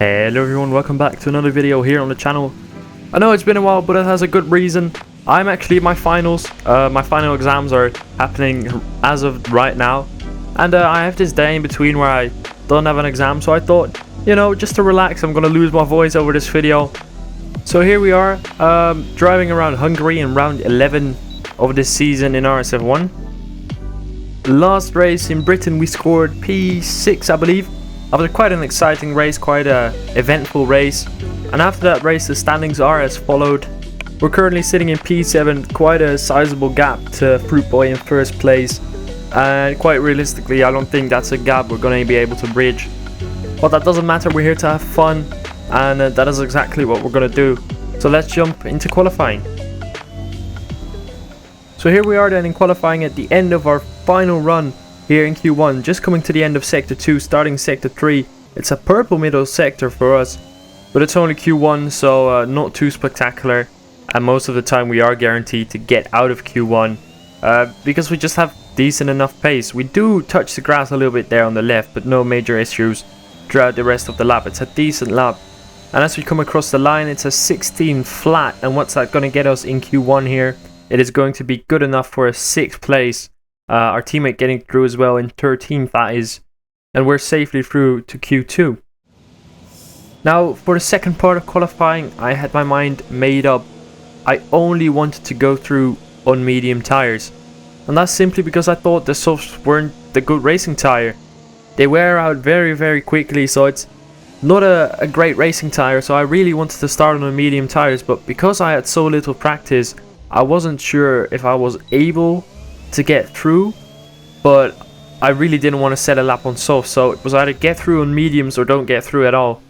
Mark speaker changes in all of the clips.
Speaker 1: Hello everyone, welcome back to another video here on the channel. I know it's been a while, but it has a good reason. I'm actually at my finals. My final exams are happening as of right now. And I have this day in between where I don't have an exam, so I thought, you know, just to relax, I'm gonna lose my voice over this video. So here we are, driving around Hungary in round 11 of this season in RSF1. Last race in Britain we scored P6, I believe. After quite an exciting race, quite a eventful race, and after that race the standings are as followed. We're currently sitting in P7, quite a sizable gap to Fruit Boy in first place, and quite realistically I don't think that's a gap we're going to be able to bridge. But that doesn't matter, we're here to have fun, and that is exactly what we're going to do. So let's jump into qualifying. So here we are then in qualifying at the end of our final run here in Q1, just coming to the end of Sector 2, starting Sector 3. It's a purple middle sector for us, but it's only Q1, so not too spectacular, and most of the time we are guaranteed to get out of Q1 because we just have decent enough pace. We do touch the grass a little bit there on the left, but no major issues throughout the rest of the lap. It's a decent lap, and as we come across the line it's a 16 flat, and what's that going to get us in Q1 here? It is going to be good enough for a 6th place. Our teammate getting through as well in 13th, that is, and we're safely through to Q2. Now for the second part of qualifying, I had my mind made up. I only wanted to go through on medium tires, and that's simply because I thought the softs weren't the good racing tire. They wear out very quickly, so it's not a great racing tire, so I really wanted to start on medium tires, but because I had so little practice I wasn't sure if I was able to get through, but I really didn't want to set a lap on soft, so it was either get through on mediums or don't get through at all.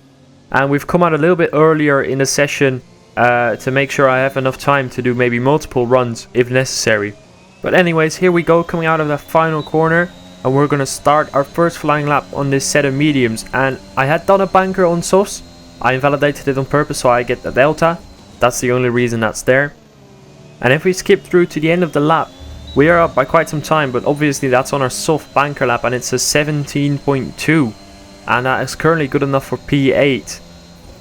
Speaker 1: And we've come out a little bit earlier in the session to make sure I have enough time to do maybe multiple runs if necessary. But anyways, here we go, coming out of the final corner, and we're going to start our first flying lap on this set of mediums. And I had done a banker on softs. I invalidated it on purpose so I get the delta. That's the only reason that's there. And if we skip through to the end of the lap, we are up by quite some time, but obviously that's on our soft banker lap, and it's a 17.2, and that is currently good enough for P8,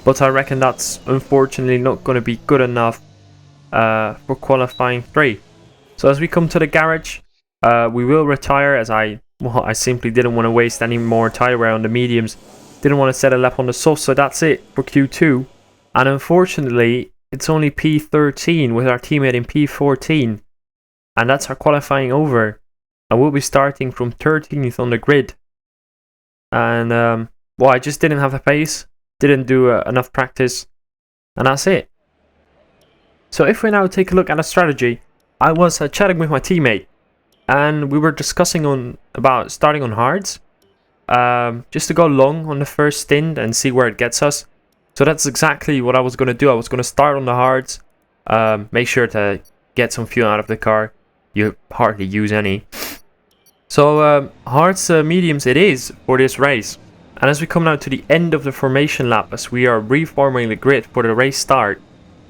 Speaker 1: but I reckon that's unfortunately not going to be good enough for qualifying 3. So as we come to the garage, we will retire, as I simply didn't want to waste any more tire wear on the mediums, didn't want to set a lap on the soft, so that's it for Q2. And unfortunately it's only P13 with our teammate in P14. And that's our qualifying over, and we'll be starting from 13th on the grid. And well, I just didn't have the pace, didn't do enough practice, and that's it. So if we now take a look at a strategy, I was chatting with my teammate, and we were discussing about starting on hards, just to go long on the first stint and see where it gets us. So that's exactly what I was going to do. I was going to start on the hards, make sure to get some fuel out of the car. You hardly use any. So hards mediums it is for this race. And as we come now to the end of the formation lap, as we are reforming the grid for the race start,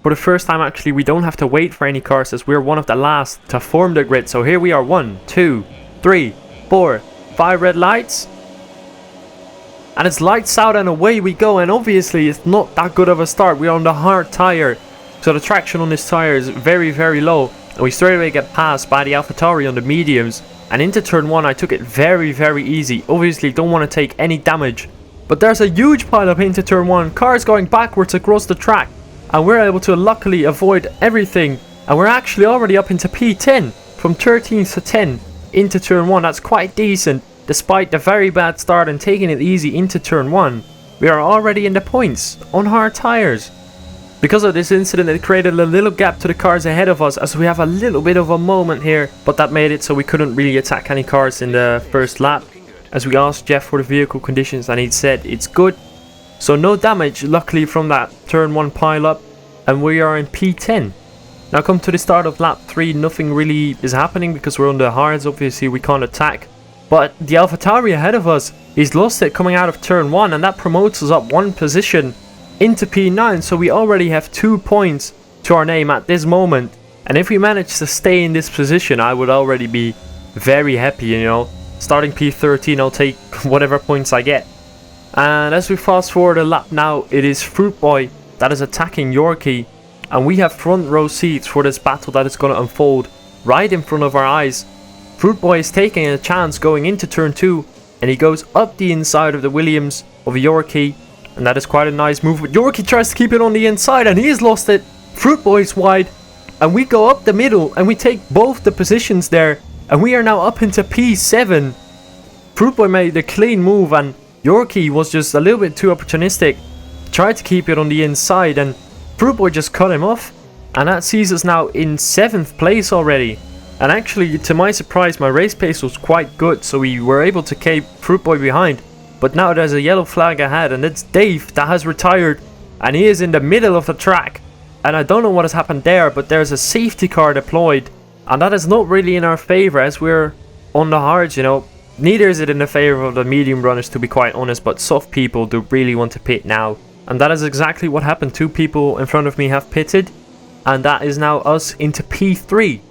Speaker 1: for the first time actually we don't have to wait for any cars, as we're one of the last to form the grid. So here we are, 1, 2, 3, 4, 5 red lights, and it's lights out and away we go. And obviously it's not that good of a start. We're on the hard tire, so the traction on this tire is very low. And we straight away get passed by the AlphaTauri on the mediums. And into turn 1 I took it very easy. Obviously don't want to take any damage. But there's a huge pile up into turn 1. Cars going backwards across the track. And we're able to luckily avoid everything. And we're actually already up into P10. From 13th to 10 into turn 1. That's quite decent. Despite the very bad start and taking it easy into turn 1. We are already in the points on hard tires. Because of this incident, it created a little gap to the cars ahead of us, as we have a little bit of a moment here, but that made it so we couldn't really attack any cars in the first lap, as we asked Jeff for the vehicle conditions and he said it's good. So no damage luckily from that turn 1 pile up, and we are in P10. Now come to the start of lap 3, nothing really is happening because we're on the hards. Obviously we can't attack, but the AlphaTauri ahead of us, he's lost it coming out of turn 1, and that promotes us up 1 position into P9, so we already have 2 points to our name at this moment. And if we manage to stay in this position, I would already be very happy, you know. Starting P13, I'll take whatever points I get. And as we fast forward a lap now, it is Fruit Boy that is attacking Yorkie. And we have front row seats for this battle that is going to unfold right in front of our eyes. Fruit Boy is taking a chance going into turn 2. And he goes up the inside of the Williams of Yorkie. And that is quite a nice move. But Yorkie tries to keep it on the inside and he has lost it. Fruit Boy's wide. And we go up the middle and we take both the positions there. And we are now up into P7. Fruit Boy made a clean move and Yorkie was just a little bit too opportunistic. Tried to keep it on the inside and Fruit Boy just cut him off. And that sees us now in 7th place already. And actually, to my surprise, my race pace was quite good. So we were able to keep Fruit Boy behind. But now there's a yellow flag ahead and it's Dave that has retired. And he is in the middle of the track. And I don't know what has happened there, but there's a safety car deployed. And that is not really in our favor as we're on the hards, you know. Neither is it in the favor of the medium runners, to be quite honest, but soft people do really want to pit now. And that is exactly what happened. 2 people in front of me have pitted. And that is now us into P3.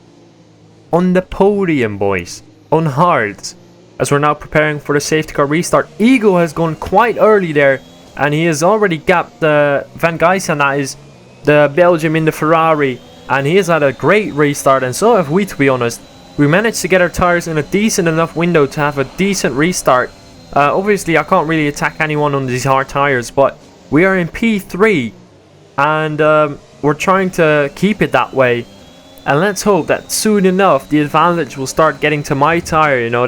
Speaker 1: On the podium, boys. On hards. As we're now preparing for the safety car restart. Eagle has gone quite early there. And he has already gapped Van Gijsen, that is the Belgium in the Ferrari. And he has had a great restart, and so have we, to be honest. We managed to get our tires in a decent enough window to have a decent restart. Obviously, I can't really attack anyone on these hard tires, but we are in P3. And we're trying to keep it that way. And let's hope that soon enough, the advantage will start getting to my tire. You know,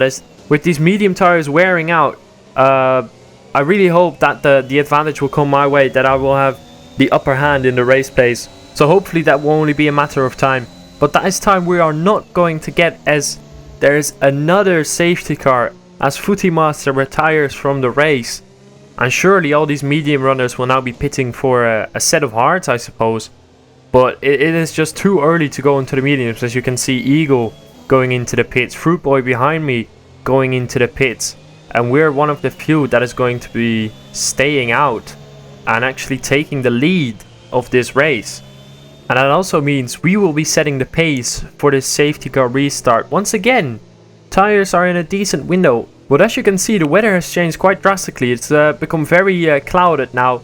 Speaker 1: with these medium tires wearing out, I really hope that the advantage will come my way, that I will have the upper hand in the race pace. So hopefully that will only be a matter of time. But that is time we are not going to get, as there's another safety car as Footy Master retires from the race. And surely all these medium runners will now be pitting for a set of hards, I suppose. But it is just too early to go into the mediums. As you can see, Eagle going into the pits, Fruit Boy behind me going into the pits. And we're one of the few that is going to be staying out and actually taking the lead of this race. And that also means we will be setting the pace for this safety car restart. Once again, tires are in a decent window. But as you can see, the weather has changed quite drastically. It's become very clouded now.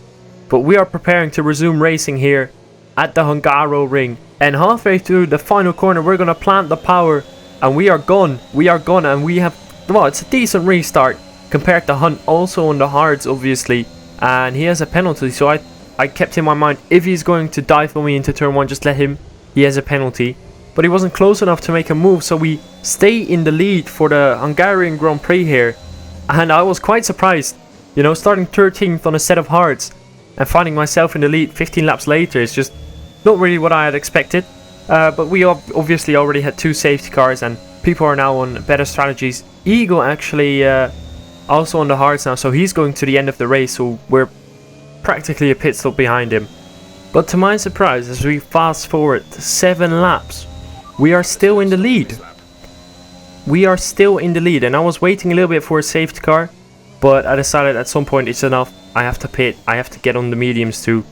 Speaker 1: But we are preparing to resume racing here at the Hungaro ring. And halfway through the final corner, we're going to plant the power. And we are gone. We are gone. And we have... well, it's a decent restart compared to Hunt. Also on the hards, obviously. And he has a penalty. So I kept in my mind, if he's going to dive for me into turn 1, just let him. He has a penalty. But he wasn't close enough to make a move, so we stay in the lead for the Hungarian Grand Prix here. And I was quite surprised, you know, starting 13th on a set of hards and finding myself in the lead 15 laps later is just not really what I had expected. But we obviously already had 2 safety cars and people are now on better strategies. Eagle actually also on the hards now, so he's going to the end of the race, so we're practically a pit stop behind him. But to my surprise, as we fast forward 7 laps, we are still in the lead. We are still in the lead, and I was waiting a little bit for a safety car, but I decided at some point it's enough. I have to pit. I have to get on the mediums to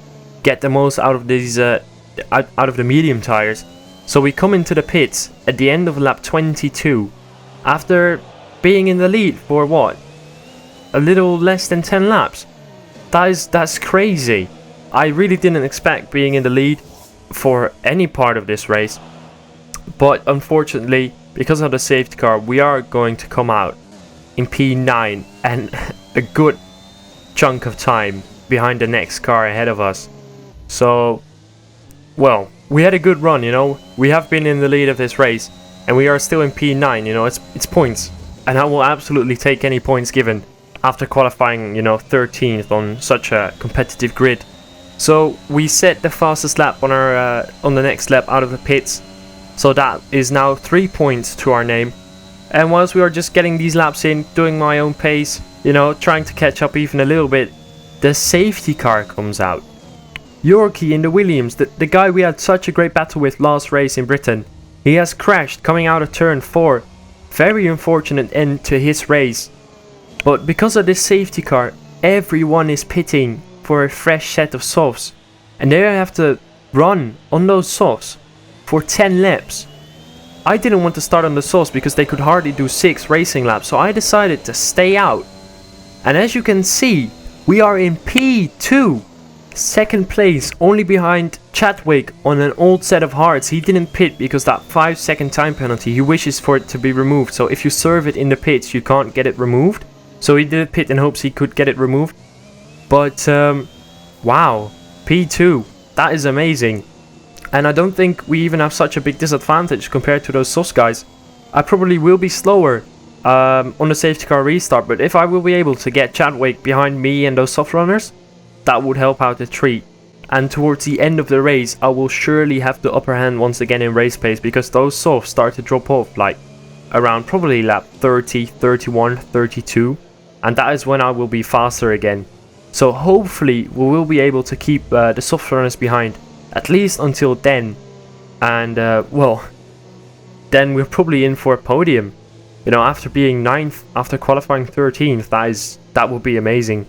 Speaker 1: get the most out of these out of the medium tires. So we come into the pits at the end of lap 22 after being in the lead for what? A little less than 10 laps. That's crazy. I really didn't expect being in the lead for any part of this race. But unfortunately, because of the safety car, we are going to come out in P9 and a good chunk of time behind the next car ahead of us. So, well, we had a good run, you know. We have been in the lead of this race and we are still in P9, you know. It's points, and I will absolutely take any points given after qualifying, you know, 13th on such a competitive grid. So we set the fastest lap on our on the next lap out of the pits. So that is now 3 points to our name. And whilst we are just getting these laps in, doing my own pace, you know, trying to catch up even a little bit, the safety car comes out. Yorkie in the Williams, the guy we had such a great battle with last race in Britain, he has crashed coming out of turn 4. Very unfortunate end to his race. But because of this safety car, everyone is pitting for a fresh set of softs. And they have to run on those softs for 10 laps. I didn't want to start on the softs because they could hardly do 6 racing laps, so I decided to stay out. And as you can see, We are in P2, second place, only behind Chadwick on an old set of hards. He didn't pit because that 5-second time penalty, he wishes for it to be removed. So if you serve it in the pits, you can't get it removed. So he did pit in hopes he could get it removed. But wow, P2, that is amazing. And I don't think we even have such a big disadvantage compared to those sus guys. I probably will be slower on the safety car restart, but if I will be able to get Chadwick behind me and those soft runners, that would help out a treat. And towards the end of the race, I will surely have the upper hand once again in race pace, because those softs start to drop off like around probably lap 30, 31, 32, and that is when I will be faster again. So hopefully we will be able to keep the soft runners behind, at least until then. And well, then we're probably in for a podium. You know, after being 9th, after qualifying 13th, that would be amazing.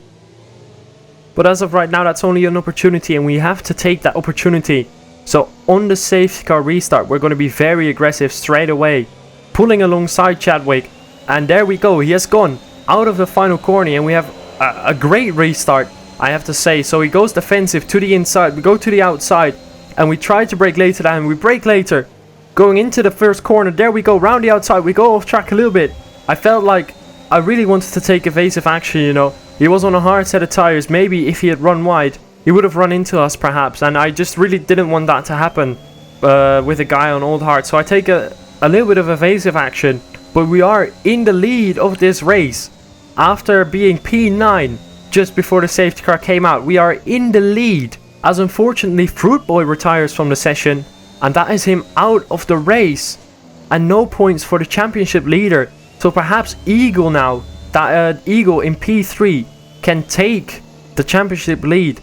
Speaker 1: But as of right now, that's only an opportunity, and we have to take that opportunity. So on the safety car restart, we're going to be very aggressive straight away, pulling alongside Chadwick. And there we go, he has gone out of the final corner, and we have a great restart, I have to say. So he goes defensive to the inside, we go to the outside, and we try to brake later than we brake later. Going into the first corner, there we go, round the outside, we go off track a little bit. I felt like I really wanted to take evasive action, you know. He was on a hard set of tires. Maybe if he had run wide, he would have run into us perhaps. And I just really didn't want that to happen with a guy on old hard. So I take a little bit of evasive action. But we are in the lead of this race. After being P9 just before the safety car came out, we are in the lead. As unfortunately Fruit Boy retires from the session. And that is him out of the race. And no points for the championship leader. So perhaps Eagle now, that Eagle in P3 can take the championship lead.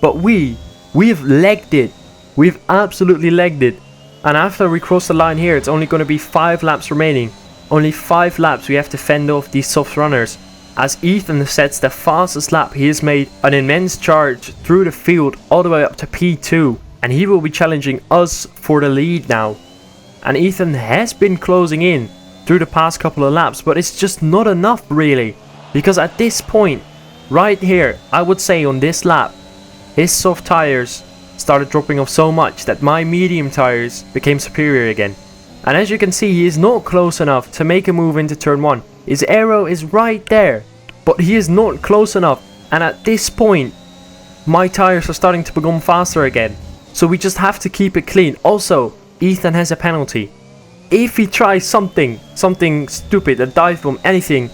Speaker 1: But we've legged it. We've absolutely legged it. And after we cross the line here, it's only going to be 5 laps remaining. Only 5 laps we have to fend off these soft runners. As Ethan sets the fastest lap, he has made an immense charge through the field all the way up to P2. And he will be challenging us for the lead now. And Ethan has been closing in through the past couple of laps, but it's just not enough really, because at this point right here, I would say on this lap, his soft tires started dropping off so much that my medium tires became superior again. And as you can see, he is not close enough to make a move into turn 1. His aero is right there, but he is not close enough. And at this point, my tires are starting to become faster again, so we just have to keep it clean. Also, Ethan has a penalty. If he tries something stupid, a dive bomb, anything,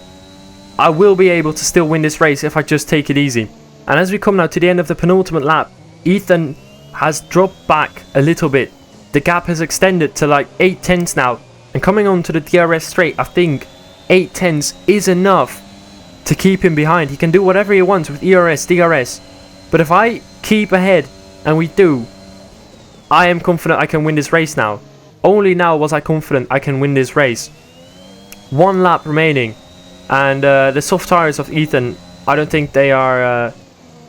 Speaker 1: I will be able to still win this race if I just take it easy. And as we come now to the end of the penultimate lap, Ethan has dropped back a little bit. The gap has extended to like 8 tenths now. And coming on to the DRS straight, I think 8 tenths is enough to keep him behind. He can do whatever he wants with ERS, DRS. But if I keep ahead, and we do, I am confident I can win this race now. Only now was I confident I can win this race. 1 lap remaining, and the soft tires of Ethan, I don't think they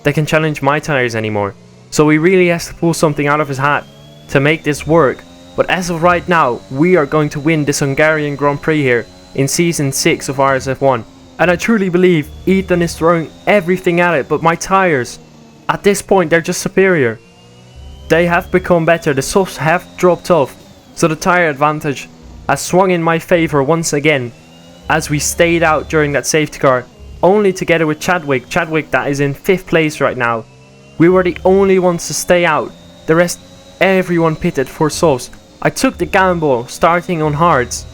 Speaker 1: can challenge my tires anymore. So he really has to pull something out of his hat to make this work. But as of right now, we are going to win this Hungarian Grand Prix here in season 6 of RSF1. And I truly believe Ethan is throwing everything at it, but my tires, at this point, they're just superior. They have become better, the softs have dropped off. So the tire advantage has swung in my favor once again, as we stayed out during that safety car, only together with Chadwick that is in 5th place right now. We were the only ones to stay out. The rest, everyone pitted for softs. I took the gamble starting on hards.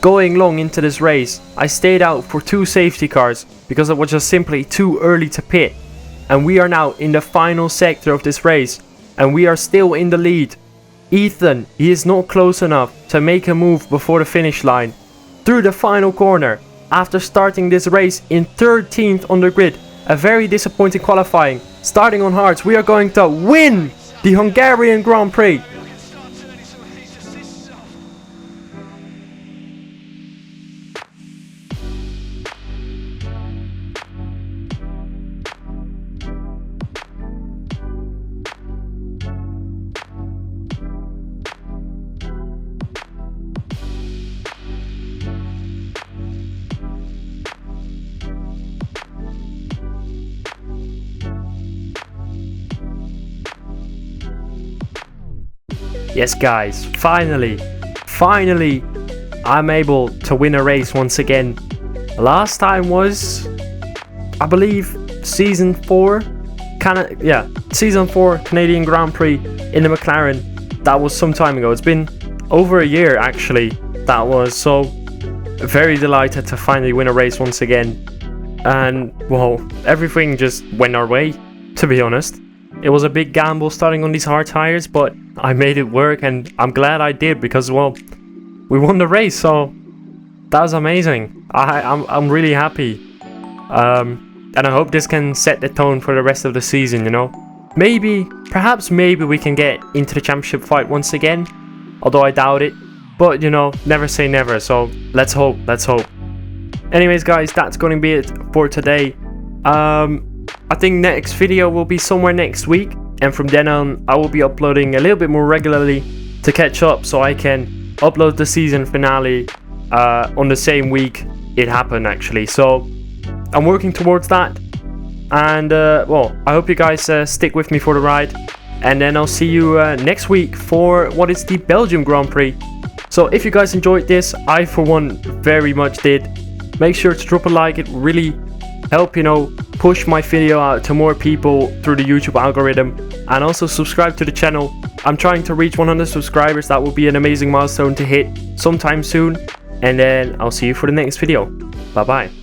Speaker 1: Going long into this race, I stayed out for 2 safety cars because it was just simply too early to pit. And we are now in the final sector of this race, and we are still in the lead. Ethan, he is not close enough to make a move before the finish line. Through the final corner, after starting this race in 13th on the grid, a very disappointing qualifying. Starting on hards, we are going to win the Hungarian Grand Prix. Yes guys, finally, I'm able to win a race once again. Last time was, I believe, Season 4 Canadian Grand Prix in the McLaren. That was some time ago. It's been over a year actually. That was, so very delighted to finally win a race once again. And well, everything just went our way, to be honest. It was a big gamble starting on these hard tires, but I made it work, and I'm glad I did because, well, we won the race, so that was amazing. I'm really happy. And I hope this can set the tone for the rest of the season, you know. Perhaps maybe we can get into the championship fight once again, although I doubt it. But, you know, never say never, so let's hope. Anyways guys, that's going to be it for today. I think next video will be somewhere next week, and from then on I will be uploading a little bit more regularly to catch up, so I can upload the season finale on the same week it happened actually. So I'm working towards that, and well, I hope you guys stick with me for the ride, and then I'll see you next week for what is the Belgium Grand Prix. So if you guys enjoyed this, I for one very much did. Make sure to drop a like, it really help, you know, push my video out to more people through the YouTube algorithm, and also subscribe to the channel. I'm trying to reach 100 subscribers. That will be an amazing milestone to hit sometime soon, and then I'll see you for the next video. Bye bye.